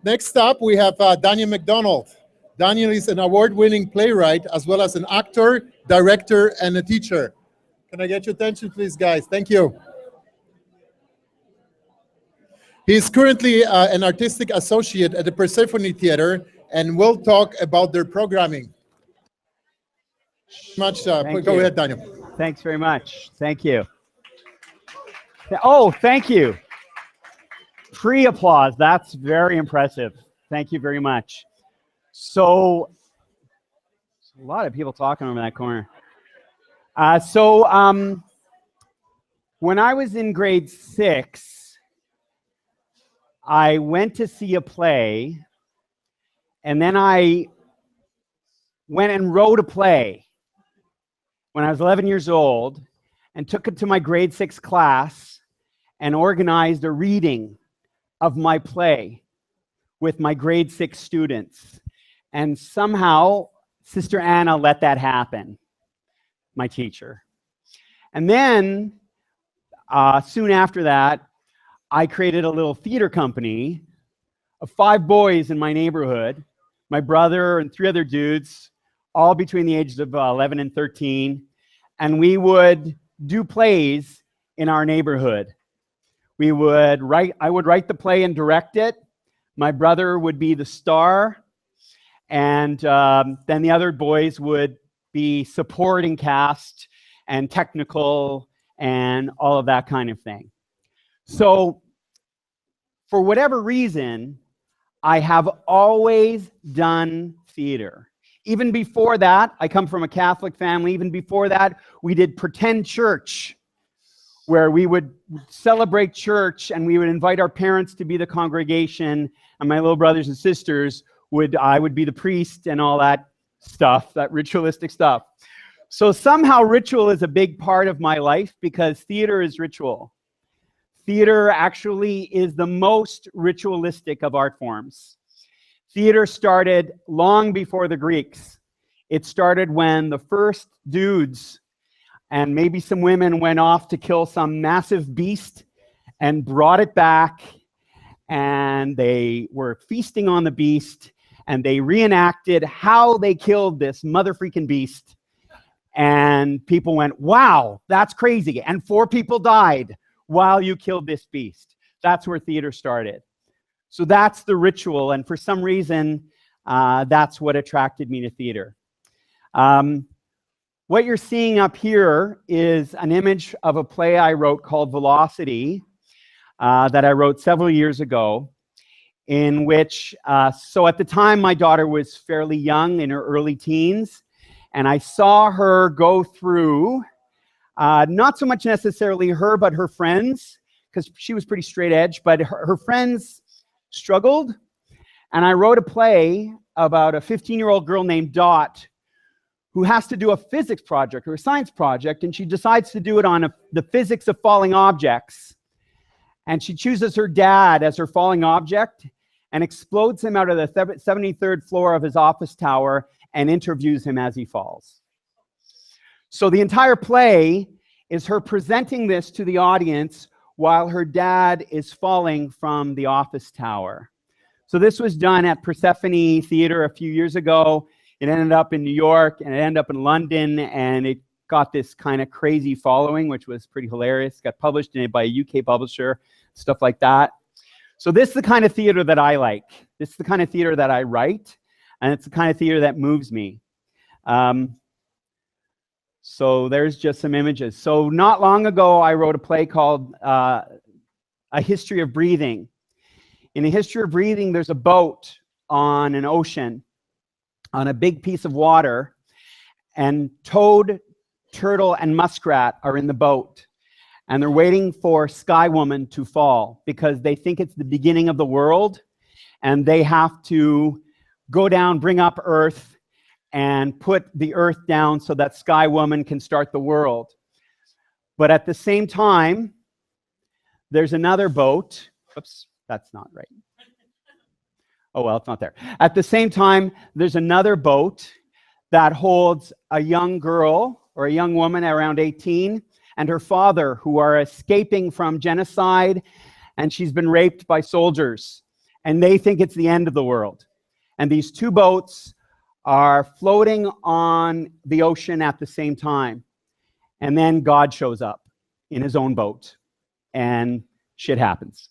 Next up, we have Daniel Macdonald. Daniel is an award-winning playwright, as well as an actor, director, and a teacher. Can I get your attention, please, guys? Thank you. He is currently an artistic associate at the Persephone Theater and will talk about their programming. Go ahead, Daniel. Thanks very much. Thank you. Oh, thank you. Pre-applause. That's very impressive. Thank you very much. So, a lot of people talking over that corner. When I was in grade 6, I went to see a play, and then I went and wrote a play when I was 11 years old and took it to my grade 6 class and organized a reading of my play with my grade 6 students. And somehow, Sister Anna let that happen, my teacher. And then, soon after that, I created a little theater company of 5 boys in my neighborhood, my brother and 3 other dudes, all between the ages of 11 and 13. And we would do plays in our neighborhood. I would write the play and direct it. My brother would be the star. And then the other boys would be supporting cast and technical and all of that kind of thing. So, for whatever reason, I have always done theater. Even before that, I come from a Catholic family. Even before that, we did pretend church, where we would celebrate church and we would invite our parents to be the congregation, and my little brothers and sisters I would be the priest and all that stuff, that ritualistic stuff. So somehow ritual is a big part of my life because theater is ritual. Theater actually is the most ritualistic of art forms. Theater started long before the Greeks. It started when the first dudes and maybe some women went off to kill some massive beast and brought it back, and they were feasting on the beast, and they reenacted how they killed this mother freaking beast. And people went, wow, that's crazy. And 4 people died while you killed this beast. That's where theater started. So that's the ritual. And for some reason, that's what attracted me to theater. What you're seeing up here is an image of a play I wrote called Velocity that I wrote several years ago, in which, so at the time, my daughter was fairly young, in her early teens, and I saw her go through, not so much necessarily her, but her friends, because she was pretty straight edge, but her friends struggled, and I wrote a play about a 15-year-old girl named Dot, who has to do a physics project or a science project, and she decides to do it on the physics of falling objects. And she chooses her dad as her falling object and explodes him out of the 73rd floor of his office tower and interviews him as he falls. So the entire play is her presenting this to the audience while her dad is falling from the office tower. So this was done at Persephone Theater a few years ago. It ended up in New York, and it ended up in London, and it got this kind of crazy following, which was pretty hilarious. It got published by a UK publisher, stuff like that. So this is the kind of theater that I like. This is the kind of theater that I write, and it's the kind of theater that moves me. So there's just some images. So not long ago, I wrote a play called A History of Breathing. In A History of Breathing, there's a boat on an ocean, on a big piece of water, and toad, turtle, and muskrat are in the boat. And they're waiting for Sky Woman to fall because they think it's the beginning of the world, and they have to go down, bring up Earth, and put the Earth down so that Sky Woman can start the world. But at the same time, there's another boat. Oops, that's not right. Oh, well, it's not there. At the same time, there's another boat that holds a young girl or a young woman around 18 and her father, who are escaping from genocide, and she's been raped by soldiers. and they think it's the end of the world. And these two boats are floating on the ocean at the same time. And then God shows up in his own boat, and shit happens.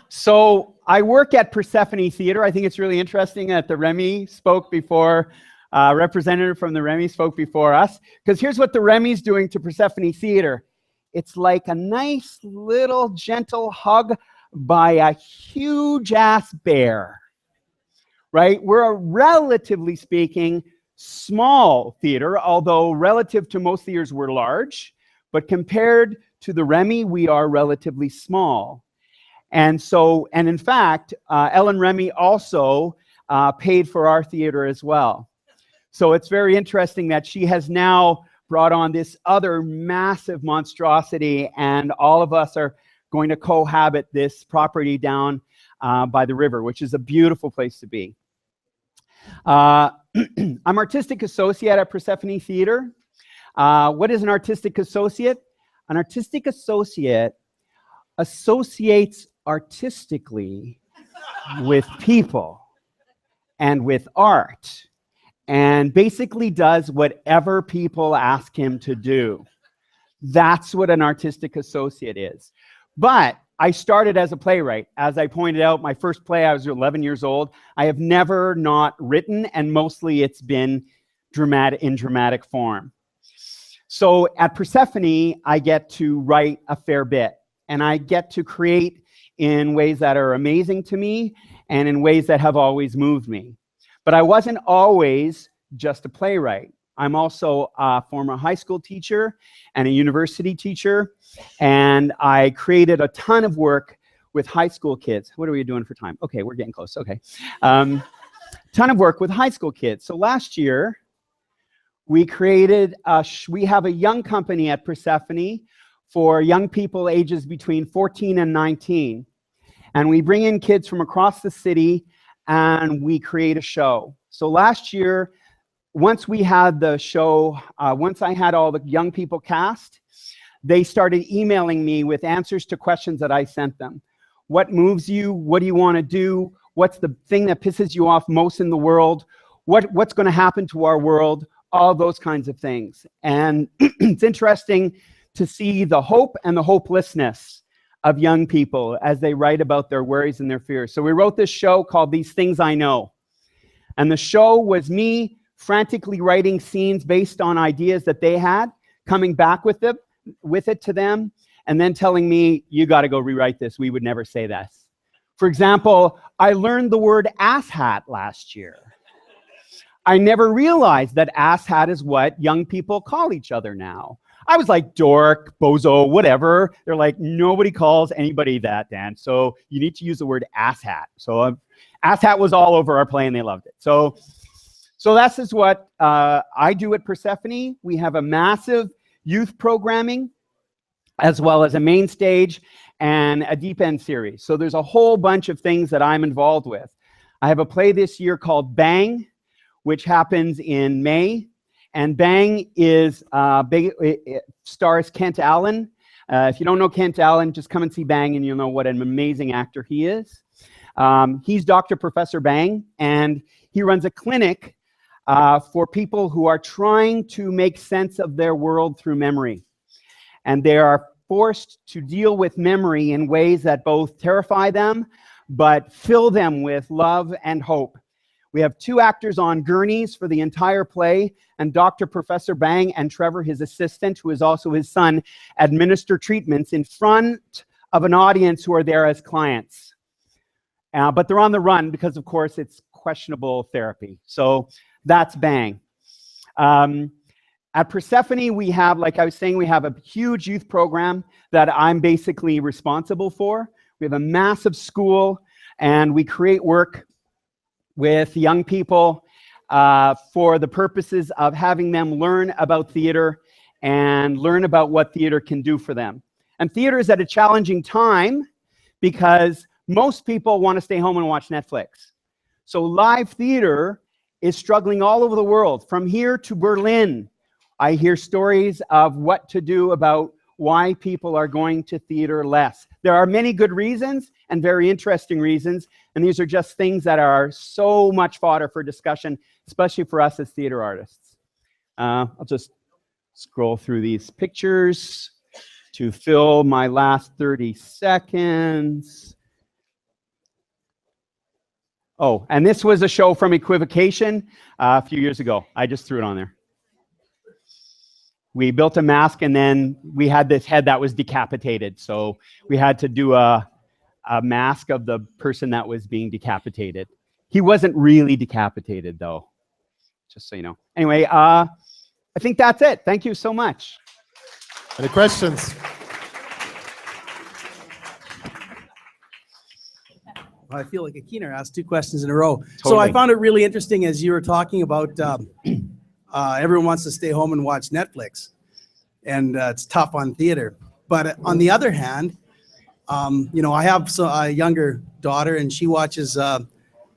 So I work at Persephone Theater. I think it's really interesting that the Remy spoke before, representative from the Remy spoke before us, because here's what the Remy's doing to Persephone Theater. It's like a nice little gentle hug by a huge ass bear, right? We're a relatively speaking small theater, although relative to most theaters we're large, but compared to the Remy, we are relatively small. And so, and in fact, Ellen Remy also paid for our theater as well. So it's very interesting that she has now brought on this other massive monstrosity, and all of us are going to cohabit this property down by the river, which is a beautiful place to be. I'm artistic associate at Persephone Theater. What is an artistic associate? An artistic associate associates artistically with people and with art, and basically does whatever people ask him to do. That's what an artistic associate is. But I started as a playwright. As I pointed out, my first play, I was 11 years old. I have never not written, and mostly it's been in dramatic form. So at Persephone, I get to write a fair bit, and I get to create in ways that are amazing to me and in ways that have always moved me. But I wasn't always just a playwright. I'm also a former high school teacher and a university teacher, and I created a ton of work with high school kids. What are we doing for time? Okay, we're getting close. Okay. Ton of work with high school kids. So last year, we created, we have a young company at Persephone for young people ages between 14 and 19. And we bring in kids from across the city, and we create a show. So last year, once we had the show, once I had all the young people cast, they started emailing me with answers to questions that I sent them. What moves you? What do you want to do? What's the thing that pisses you off most in the world? What's going to happen to our world? All those kinds of things. And it's interesting to see the hope and the hopelessness of young people as they write about their worries and their fears. So we wrote this show called These Things I Know. And the show was me frantically writing scenes based on ideas that they had, coming back with it to them, and then telling me, you got to go rewrite this. We would never say this. For example, I learned the word asshat last year. I never realized that asshat is what young people call each other now. I was like, dork, bozo, whatever. They're like, nobody calls anybody that, Dan. So you need to use the word asshat. So asshat was all over our play, and they loved it. So that's just what I do at Persephone. We have a massive youth programming, as well as a main stage and a deep end series. So there's a whole bunch of things that I'm involved with. I have a play this year called Bang, which happens in May. And Bang is it stars Kent Allen. If you don't know Kent Allen, just come and see Bang, and you'll know what an amazing actor he is. He's Dr. Professor Bang, and he runs a clinic for people who are trying to make sense of their world through memory. And they are forced to deal with memory in ways that both terrify them, but fill them with love and hope. We have 2 actors on gurneys for the entire play, and Dr. Professor Bang and Trevor, his assistant, who is also his son, administer treatments in front of an audience who are there as clients. But they're on the run because, of course, it's questionable therapy. So that's Bang. At Persephone, we have, like I was saying, we have a huge youth program that I'm basically responsible for. We have a massive school, and we create work with young people for the purposes of having them learn about theater and learn about what theater can do for them. And theater is at a challenging time because most people want to stay home and watch Netflix. So live theater is struggling all over the world. From here to Berlin, I hear stories of what to do about why people are going to theater less. There are many good reasons and very interesting reasons, and these are just things that are so much fodder for discussion, especially for us as theater artists. I'll just scroll through these pictures to fill my last 30 seconds. Oh, and this was a show from Equivocation a few years ago. I just threw it on there. We built a mask, and then we had this head that was decapitated. So we had to do a mask of the person that was being decapitated. He wasn't really decapitated, though, just so you know. Anyway, I think that's it. Thank you so much. Any questions? I feel like a Keener asked 2 questions in a row. Totally. So I found it really interesting as you were talking about everyone wants to stay home and watch Netflix, and it's tough on theater. But on the other hand, you know, I have a younger daughter, and she watches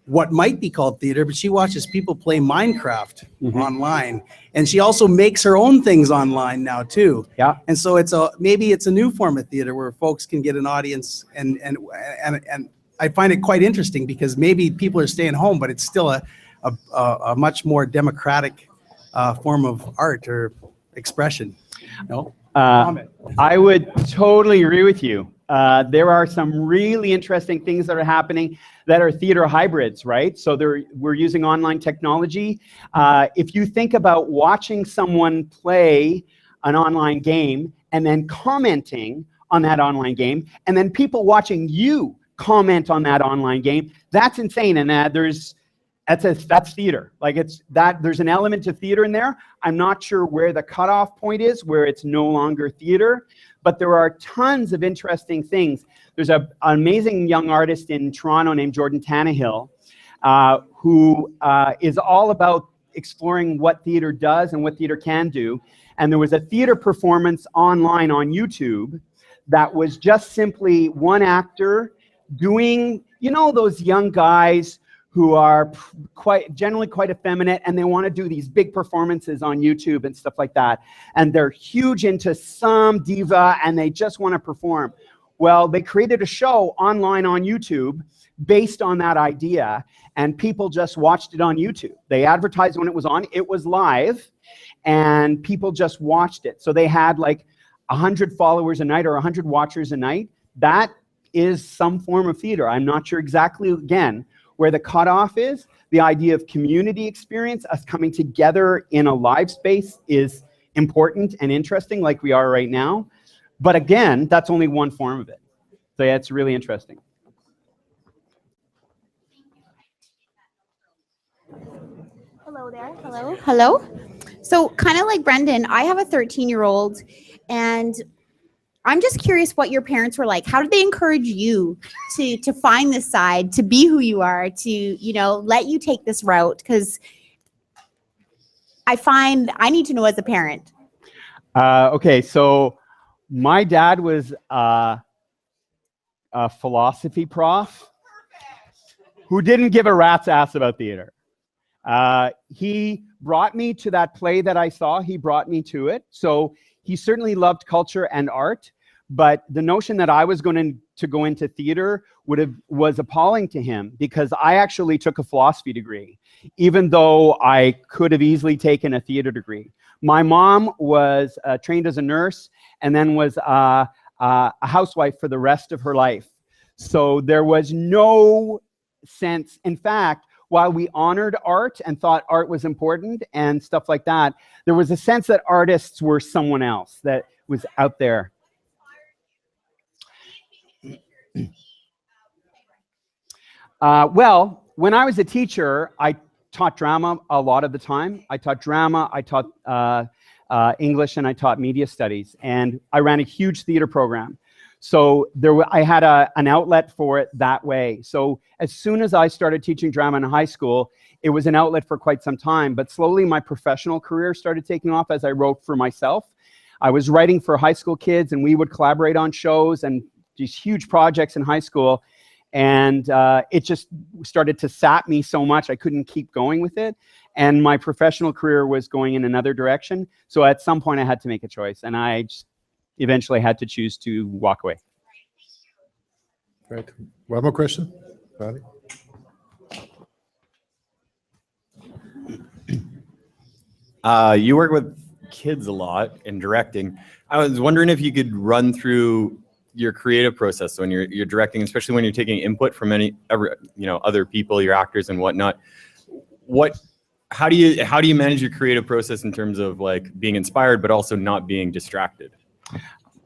what might be called theater, but she watches people play Minecraft online, and she also makes her own things online now too. Yeah. And so maybe it's a new form of theater where folks can get an audience, and I find it quite interesting because maybe people are staying home, but it's still a much more democratic form of art or expression. No? I would totally agree with you. There are some really interesting things that are happening that are theater hybrids, right? So we're using online technology. If you think about watching someone play an online game and then commenting on that online game, and then people watching you comment on that online game, that's insane. And that's theater. Like there's an element to theater in there. I'm not sure where the cutoff point is, where it's no longer theater, but there are tons of interesting things. There's an amazing young artist in Toronto named Jordan Tannehill, who is all about exploring what theater does and what theater can do. And there was a theater performance online on YouTube that was just simply one actor doing, you know, those young guys who are generally quite effeminate, and they want to do these big performances on YouTube and stuff like that. And they're huge into some diva, and they just want to perform. Well, they created a show online on YouTube based on that idea, and people just watched it on YouTube. They advertised when it was on. It was live, and people just watched it. So they had like 100 followers a night or 100 watchers a night. That is some form of theater. I'm not sure exactly, again, where the cutoff is. The idea of community experience, us coming together in a live space, is important and interesting, like we are right now. But again, that's only one form of it. So yeah, it's really interesting. Hello there. Hello. Hello. So kind of like Brendan, I have a 13-year-old, and I'm just curious what your parents were like. How did they encourage you to find this side, to be who you are, to, you know, let you take this route? Because I find I need to know as a parent. Okay, so my dad was a philosophy prof who didn't give a rat's ass about theater. He brought me to that play that I saw. He brought me to it. So he certainly loved culture and art. But the notion that I was going to go into theater was appalling to him, because I actually took a philosophy degree, even though I could have easily taken a theater degree. My mom was trained as a nurse and then was a housewife for the rest of her life. So there was no sense. In fact, while we honored art and thought art was important and stuff like that, there was a sense that artists were someone else that was out there. Well, when I was a teacher, I taught drama a lot of the time. I taught drama, I taught English, and I taught media studies. And I ran a huge theater program. So I had an outlet for it that way. So as soon as I started teaching drama in high school, it was an outlet for quite some time. But slowly my professional career started taking off as I wrote for myself. I was writing for high school kids, and we would collaborate on shows and these huge projects in high school. And it just started to sap me so much I couldn't keep going with it. And my professional career was going in another direction. So at some point I had to make a choice, and I just eventually had to choose to walk away. Great. One more question. Vali? You work with kids a lot in directing. I was wondering if you could run through your creative process when you're directing, especially when you're taking input from other people, your actors and whatnot. How do you manage your creative process in terms of like being inspired but also not being distracted?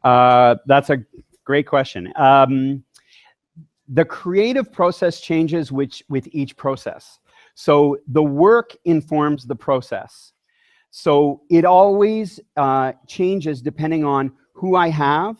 That's a great question. The creative process changes with each process. So the work informs the process. So it always changes depending on who I have,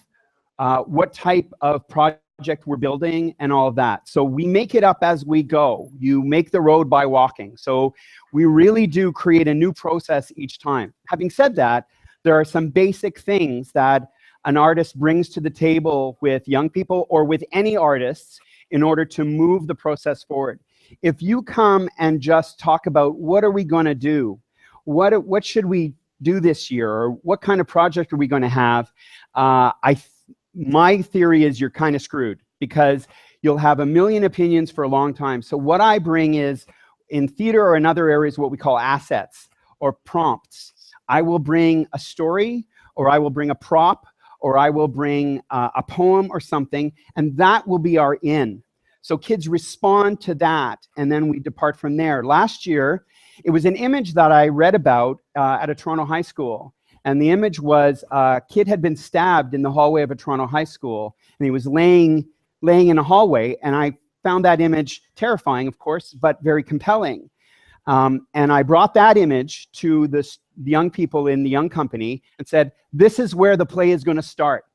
what type of project we're building, and all of that. So we make it up as we go. You make the road by walking. So we really do create a new process each time. Having said that, there are some basic things that an artist brings to the table with young people or with any artists in order to move the process forward. If you come and just talk about what are we going to do, what should we do this year, or what kind of project are we going to have, my theory is you're kind of screwed, because you'll have a million opinions for a long time. So what I bring is, in theater or in other areas, what we call assets or prompts. I will bring a story, or I will bring a prop, or I will bring a poem or something, and that will be our in. So kids respond to that, and then we depart from there. Last year, it was an image that I read about at a Toronto high school. And the image was a kid had been stabbed in the hallway of a Toronto high school, and he was laying in a hallway. And I found that image terrifying, of course, but very compelling. And I brought that image to the young people in the young company and said, this is where the play is going to start.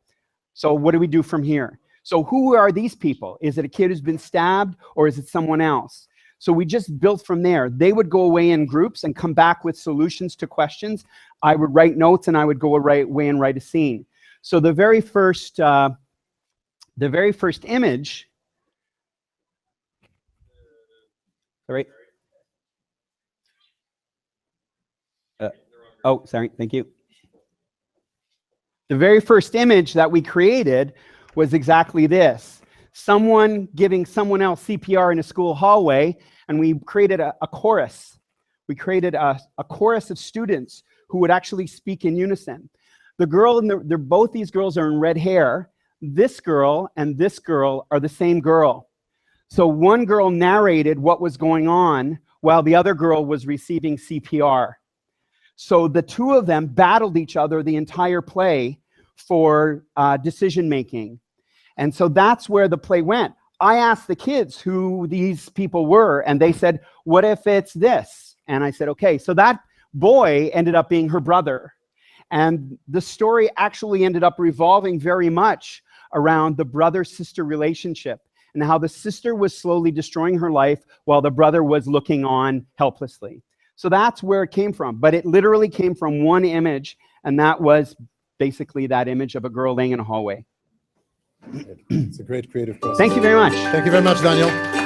So what do we do from here? So who are these people? Is it a kid who's been stabbed, or is it someone else? So we just built from there. They would go away in groups and come back with solutions to questions. I would write notes, and I would go away and write a scene. So the very first image, sorry. Oh, sorry, thank you. The very first image that we created was exactly this. Someone giving someone else CPR in a school hallway, and we created a chorus. We created a chorus of students who would actually speak in unison. The girl and both these girls are in red hair. This girl and this girl are the same girl. So one girl narrated what was going on while the other girl was receiving CPR. So the two of them battled each other the entire play for decision making. And so that's where the play went. I asked the kids who these people were, and they said, what if it's this? And I said, okay. So that boy ended up being her brother. And the story actually ended up revolving very much around the brother-sister relationship and how the sister was slowly destroying her life while the brother was looking on helplessly. So that's where it came from. But it literally came from one image, and that was basically that image of a girl laying in a hallway. It's a great creative process. Thank you very much. Thank you very much, Daniel.